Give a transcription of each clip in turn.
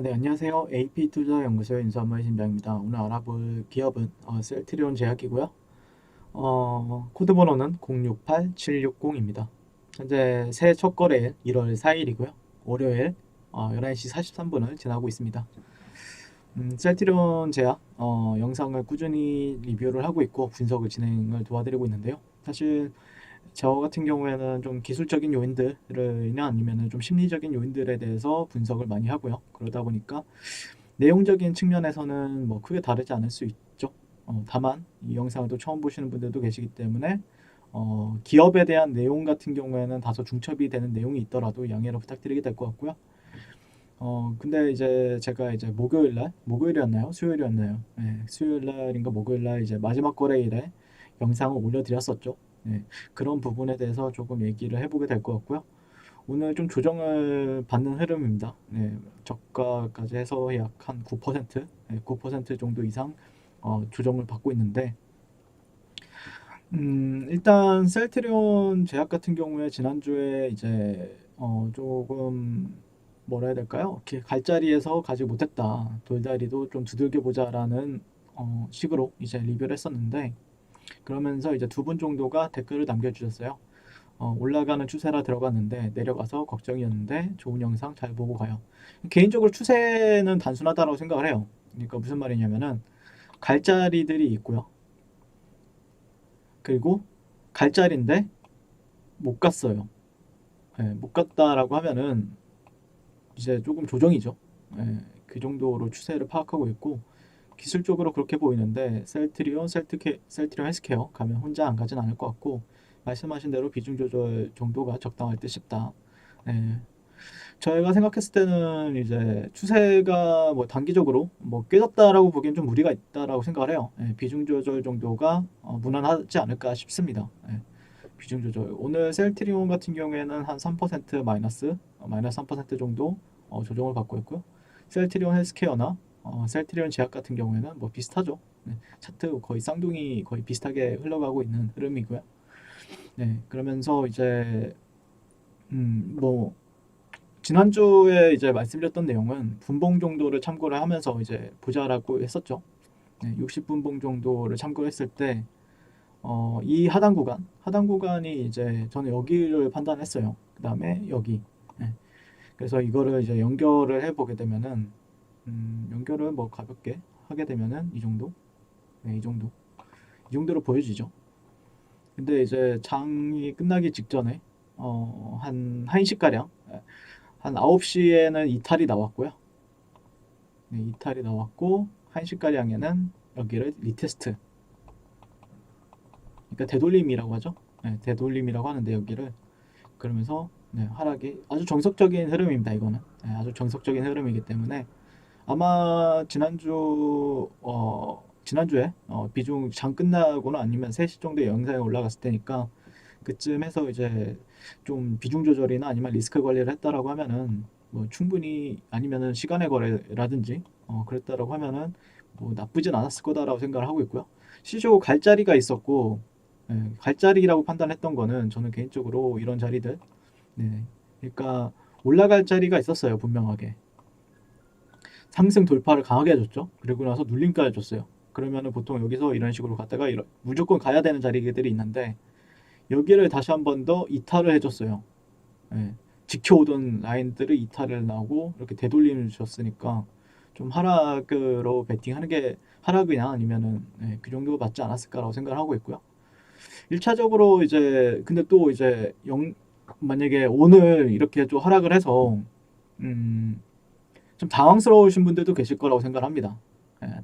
네, 안녕하세요. AP투자연구소의 인수한마의 팀장입니다. 오늘 알아볼 기업은 셀트리온 제약이고요. 코드 번호는 068760입니다. 현재 새해 첫 거래일 1월 4일이고요. 월요일 11시 43분을 지나고 있습니다. 셀트리온 제약 영상을 꾸준히 리뷰를 하고 있고 분석을 진행을 도와드리고 있는데요. 사실 저 같은 경우에는 좀 기술적인 요인들이나 아니면 좀 심리적인 요인들에 대해서 분석을 많이 하고요. 그러다 보니까 내용적인 측면에서는 뭐 크게 다르지 않을 수 있죠. 다만 이 영상을 또 처음 보시는 분들도 계시기 때문에 기업에 대한 내용 같은 경우에는 다소 중첩이 되는 내용이 있더라도 양해를 부탁드리게 될 것 같고요. 근데 이제 제가 이제 목요일이었나요? 수요일이었나요? 네, 수요일 날인가 목요일 날 이제 마지막 거래일에 영상을 올려드렸었죠. 네, 그런 부분에 대해서 조금 얘기를 해보게 될 것 같고요. 오늘 좀 조정을 받는 흐름입니다. 네, 저가까지 해서 약 한 9%, 9% 정도 이상 조정을 받고 있는데, 일단 셀트리온 제약 같은 경우에 지난주에 이제 조금 뭐라 해야 될까요? 이렇게 갈자리에서 가지 못했다. 돌다리도 좀 두들겨 보자라는 식으로 이제 리뷰를 했었는데, 그러면서 이제 두 분 정도가 댓글을 남겨주셨어요. 올라가는 추세라 들어갔는데 내려가서 걱정이었는데 좋은 영상 잘 보고 가요. 개인적으로 추세는 단순하다고 생각을 해요. 그러니까 무슨 말이냐면은 갈자리들이 있고요. 그리고 갈자리인데 못 갔어요. 못 갔다라고 하면은 이제 조금 조정이죠. 그 정도로 추세를 파악하고 있고 기술적으로 그렇게 보이는데 셀트리온 헬스케어 가면 혼자 안 가진 않을 것 같고 말씀하신 대로 비중 조절 정도가 적당할 듯 싶다. 예, 저희가 생각했을 때는 이제 추세가 뭐 단기적으로 뭐 깨졌다라고 보기엔 좀 무리가 있다라고 생각을 해요. 비중 조절 정도가 무난하지 않을까 싶습니다. 비중 조절. 오늘 셀트리온 같은 경우에는 한 3% 마이너스 3% 정도 조정을 받고 있고요. 셀트리온 헬스케어나 셀트리온 제약 같은 경우에는 뭐 비슷하죠. 차트 거의 쌍둥이 거의 비슷하게 흘러가고 있는 흐름이고요. 그러면서 이제 뭐 지난주에 이제 말씀드렸던 내용은 분봉 정도를 참고를 하면서 이제 보자라고 했었죠. 60분봉 정도를 참고를 했을 때, 이 하단 구간이 이제 저는 여기를 판단했어요. 그 다음에 여기. 네. 그래서 이거를 이제 연결을 해보게 되면은, 연결을 뭐 가볍게 하게 되면은 이 정도? 네, 이 정도. 이 정도로 보여지죠. 근데 이제 장이 끝나기 직전에, 한 1시가량, 한 9시에는 이탈이 나왔고요. 네, 이탈이 나왔고 1시가량에는 여기를 리테스트, 그러니까 되돌림이라고 하죠. 되돌림이라고 하는데 여기를 그러면서 하락이 아주 정석적인 흐름입니다. 이거는 아주 정석적인 흐름이기 때문에 아마 지난주에 비중 장 끝나거나 아니면 3시 정도에 영상이 올라갔을 테니까 그쯤 해서 이제 좀 비중 조절이나 아니면 리스크 관리를 했다라고 하면은 뭐 충분히 아니면은 시간의 거래라든지 그랬다라고 하면은 뭐 나쁘진 않았을 거다라고 생각을 하고 있고요. 시조 갈자리가 있었고 갈자리라고 판단했던 거는 저는 개인적으로 이런 자리들 그러니까 올라갈 자리가 있었어요. 분명하게 상승 돌파를 강하게 해줬죠. 그리고 나서 눌림까지 줬어요. 그러면은 보통 여기서 이런 식으로 갔다가 무조건 가야 되는 자리들이 있는데 여기를 다시 한 번 더 이탈을 해줬어요. 예, 지켜오던 라인들을 이탈을 나오고 이렇게 되돌림을 줬으니까 좀 하락으로 베팅하는 게 하락이냐 아니면은 그 정도 맞지 않았을까라고 생각을 하고 있고요. 1차적으로 이제 근데 또 이제 만약에 오늘 이렇게 좀 하락을 해서 음, 좀 당황스러우신 분들도 계실 거라고 생각을 합니다.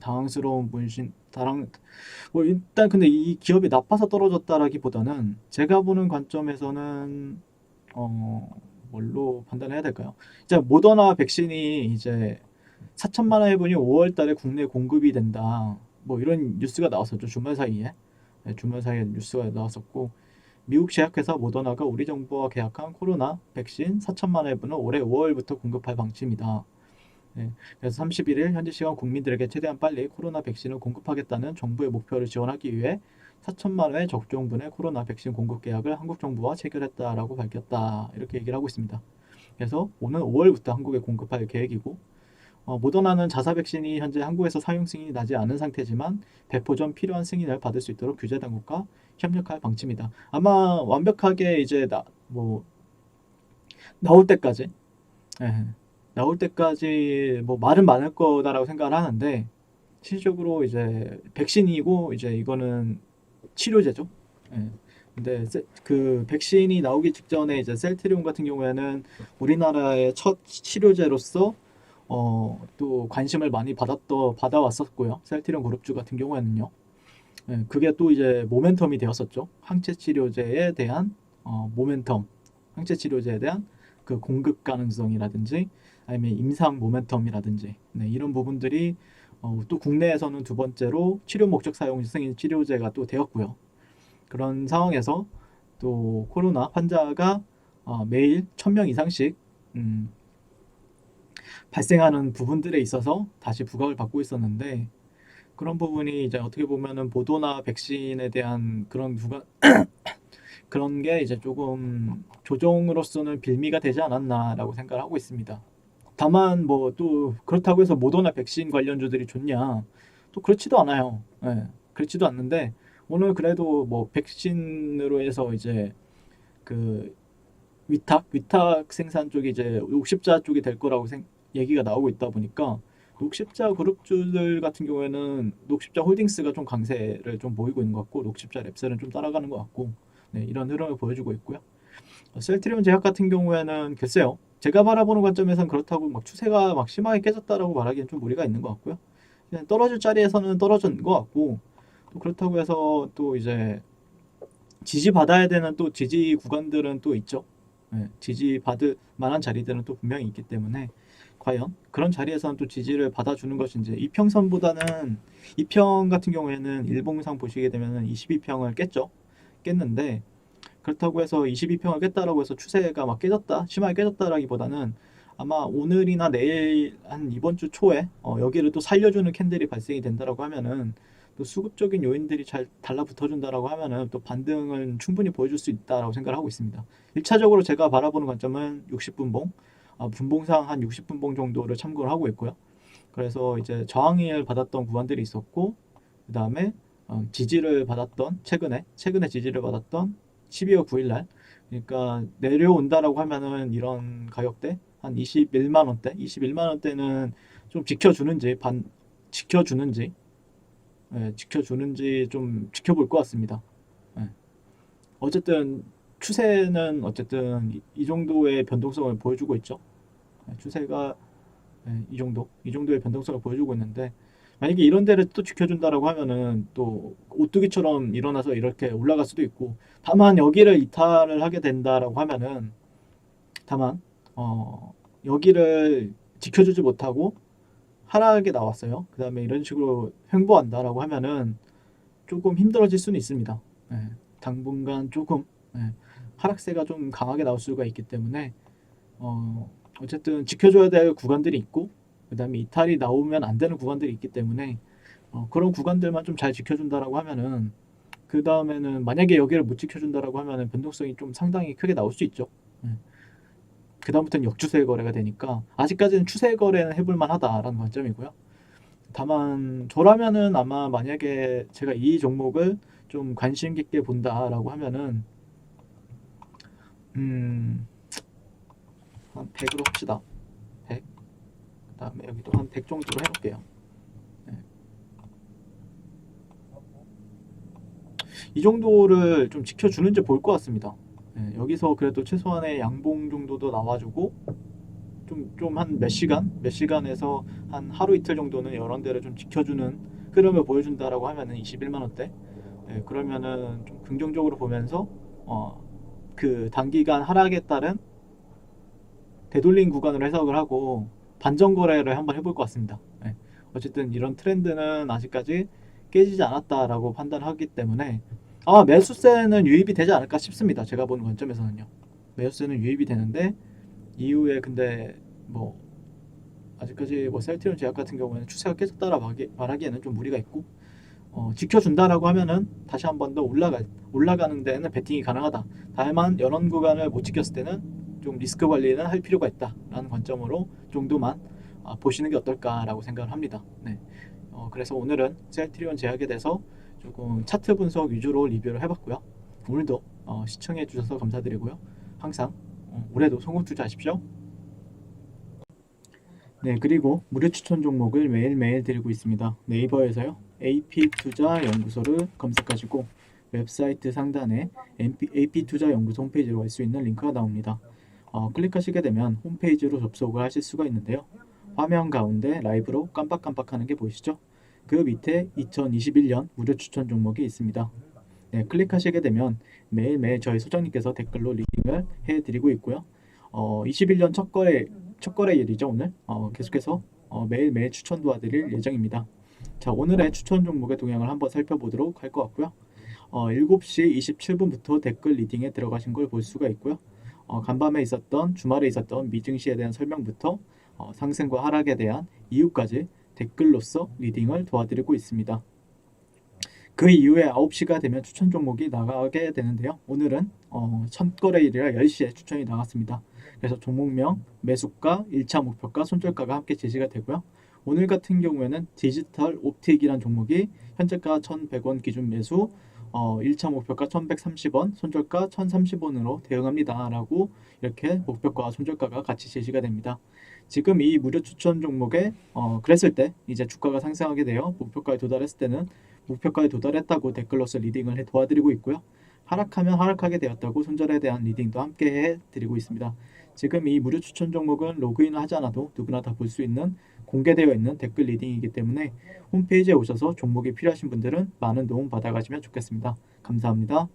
당황스러운 분신 다랑 뭐 일단 근데 이 기업이 나빠서 떨어졌다라기보다는 제가 보는 관점에서는 어 뭘로 판단해야 될까요? 이제 모더나 백신이 이제 4천만 회분이 5월 달에 국내 공급이 된다. 뭐 이런 뉴스가 나왔었죠. 주말 사이에. 주말 사이에 뉴스가 나왔었고 미국 제약회사 모더나가 우리 정부와 계약한 코로나 백신 4천만 회분을 올해 5월부터 공급할 방침이다. 그래서 31일 현지 시간 국민들에게 최대한 빨리 코로나 백신을 공급하겠다는 정부의 목표를 지원하기 위해 4천만 회 접종분의 코로나 백신 공급 계약을 한국 정부와 체결했다라고 밝혔다. 이렇게 얘기를 하고 있습니다. 그래서 오는 5월부터 한국에 공급할 계획이고 모더나는 자사 백신이 현재 한국에서 사용 승인이 나지 않은 상태지만 배포 전 필요한 승인을 받을 수 있도록 규제 당국과 협력할 방침이다. 아마 완벽하게 이제 나올 때까지, 예, 나올 때까지 뭐 말은 많을 거다라고 생각을 하는데 실질적으로 이제 백신이고 이제 이거는 치료제죠. 예. 근데 그 백신이 나오기 직전에 이제 셀트리온 같은 경우에는 우리나라의 첫 치료제로서 또 관심을 많이 받아왔었고요. 셀트리온 그룹주 같은 경우에는요. 예, 그게 또 이제 모멘텀이 되었었죠. 항체 치료제에 대한 모멘텀, 항체 치료제에 대한 그 공급 가능성이라든지 아니면 임상 모멘텀이라든지 네, 이런 부분들이 또 국내에서는 두 번째로 치료 목적 사용 승인 치료제가 또 되었고요. 그런 상황에서 또 코로나 환자가 매일 1000명 이상씩 발생하는 부분들에 있어서 다시 부각을 받고 있었는데 그런 부분이 이제 어떻게 보면은 보도나 백신에 대한 그런 게 이제 조금 조정으로서는 빌미가 되지 않았나라고 생각을 하고 있습니다. 다만 뭐 또 그렇다고 해서 모더나 백신 관련주들이 좋냐? 또 그렇지도 않아요. 예, 그렇지도 않는데 오늘 그래도 뭐 백신으로 해서 이제 그 위탁 생산 쪽이 이제 녹십자 쪽이 될 거라고 얘기가 나오고 있다 보니까 녹십자 그룹주들 같은 경우에는 녹십자 홀딩스가 좀 강세를 좀 보이고 있는 것 같고 녹십자 랩셀은 좀 따라가는 것 같고 네, 이런 흐름을 보여주고 있고요. 셀트리온 제약 같은 경우에는 글쎄요. 제가 바라보는 관점에서는 그렇다고 막 추세가 막 심하게 깨졌다라고 말하기엔 좀 무리가 있는 것 같고요. 그냥 떨어질 자리에서는 떨어진 것 같고 또 그렇다고 해서 또 이제 지지받아야 되는 또 지지 구간들은 또 있죠. 네, 지지받을 만한 자리들은 또 분명히 있기 때문에 과연 그런 자리에서는 또 지지를 받아주는 것인지 이평선보다는 이평 같은 경우에는 일봉상 보시게 되면 22평을 깼죠. 깼는데 그렇다고 해서 22평을 깼다라고 해서 추세가 막 깨졌다, 심하게 깨졌다라기보다는 아마 오늘이나 내일 한 이번 주 초에 여기를 또 살려주는 캔들이 발생이 된다라고 하면은 또 수급적인 요인들이 잘 달라붙어준다라고 하면은 또 반등은 충분히 보여줄 수 있다라고 생각을 하고 있습니다. 1차적으로 제가 바라보는 관점은 60분봉, 분봉상 한 60분봉 정도를 참고를 하고 있고요. 그래서 이제 저항을 받았던 구간들이 있었고 그 다음에 지지를 받았던 최근에 지지를 받았던 12월 9일 날 그러니까 내려온다라고 하면은 이런 가격대 한 21만 원대 21만 원대는 좀 지켜주는지 지켜주는지 좀 지켜볼 것 같습니다. 예. 어쨌든 추세는 어쨌든 이 정도의 변동성을 보여주고 있죠. 추세가 이 정도의 변동성을 보여주고 있는데 만약에 이런 데를 또 지켜준다라고 하면은 또 오뚜기처럼 일어나서 이렇게 올라갈 수도 있고 다만 여기를 이탈을 하게 된다라고 하면은 다만 여기를 지켜주지 못하고 하락에 나왔어요. 그 다음에 이런 식으로 횡보한다라고 하면은 조금 힘들어질 수는 있습니다. 예, 당분간 조금 하락세가 좀 강하게 나올 수가 있기 때문에 어쨌든 지켜줘야 될 구간들이 있고 그 다음에 이탈이 나오면 안 되는 구간들이 있기 때문에 그런 구간들만 좀 잘 지켜준다라고 하면은 그 다음에는 만약에 여기를 못 지켜준다라고 하면은 변동성이 좀 상당히 크게 나올 수 있죠. 그 다음부터는 역추세 거래가 되니까 아직까지는 추세 거래는 해볼 만하다라는 관점이고요. 다만 저라면은 아마 만약에 제가 이 종목을 좀 관심 깊게 본다라고 하면은 한 100으로 합시다. 100. 그다음에 여기도 한 100 정도로 해볼게요. 네. 이 정도를 좀 지켜주는지 볼 것 같습니다. 네, 여기서 그래도 최소한의 양봉 정도도 나와주고 좀 한 몇 시간에서 한 하루 이틀 정도는 이런 데를 좀 지켜주는 흐름을 보여준다라고 하면은 21만 원대. 네, 그러면은 좀 긍정적으로 보면서 그 단기간 하락에 따른 되돌린 구간으로 해석을 하고 반전 거래를 한번 해볼 것 같습니다. 네. 어쨌든 이런 트렌드는 아직까지 깨지지 않았다라고 판단하기 때문에 아마 매수세는 유입이 되지 않을까 싶습니다. 제가 보는 관점에서는요. 매수세는 유입이 되는데 이후에 근데 뭐 아직까지 뭐 셀트리온 제약 같은 경우에는 추세가 깨졌다라 말하기에는 좀 무리가 있고 지켜준다라고 하면은 다시 한 번 더 올라가는 데는 베팅이 가능하다. 다만 이런 구간을 못 지켰을 때는 좀 리스크 관리는 할 필요가 있다라는 관점으로 정도만 보시는 게 어떨까라고 생각을 합니다. 네. 그래서 오늘은 셀트리온 제약에 대해서 조금 차트 분석 위주로 리뷰를 해봤고요. 오늘도 시청해 주셔서 감사드리고요. 항상 올해도 성공 투자하십시오. 네, 그리고 무료 추천 종목을 매일매일 드리고 있습니다. 네이버에서요. AP투자연구소를 검색하시고 웹사이트 상단에 AP투자연구소 홈페이지로 갈 수 있는 링크가 나옵니다. 클릭하시게 되면 홈페이지로 접속을 하실 수가 있는데요. 화면 가운데 라이브로 깜빡깜빡하는 게 보이시죠? 그 밑에 2021년 무료 추천 종목이 있습니다. 네, 클릭하시게 되면 매일매일 저희 소장님께서 댓글로 리딩을 해드리고 있고요. 21년 첫 거래일이죠, 오늘. 계속해서 매일매일 추천 도와드릴 예정입니다. 자, 오늘의 추천 종목의 동향을 한번 살펴보도록 할 것 같고요. 7시 27분부터 댓글 리딩에 들어가신 걸 볼 수가 있고요. 간밤에 있었던, 주말에 있었던 미증시에 대한 설명부터 상승과 하락에 대한 이유까지 댓글로서 리딩을 도와드리고 있습니다. 그 이후에 9시가 되면 추천 종목이 나가게 되는데요. 오늘은 첫 거래일이라 10시에 추천이 나갔습니다. 그래서 종목명, 매수가, 1차 목표가, 손절가가 함께 제시가 되고요. 오늘 같은 경우에는 디지털 옵틱이란 종목이 현재가 1,100원 기준 매수, 1차 목표가 1,130원, 손절가 1,030원으로 대응합니다. 라고 이렇게 목표가와 손절가가 같이 제시가 됩니다. 지금 이 무료 추천 종목에 그랬을 때 이제 주가가 상승하게 되어 목표가에 도달했을 때는 목표가에 도달했다고 댓글로서 리딩을 도와드리고 있고요. 하락하면 하락하게 되었다고 손절에 대한 리딩도 함께 해드리고 있습니다. 지금 이 무료 추천 종목은 로그인을 하지 않아도 누구나 다 볼 수 있는 공개되어 있는 댓글 리딩이기 때문에 홈페이지에 오셔서 종목이 필요하신 분들은 많은 도움 받아가시면 좋겠습니다. 감사합니다.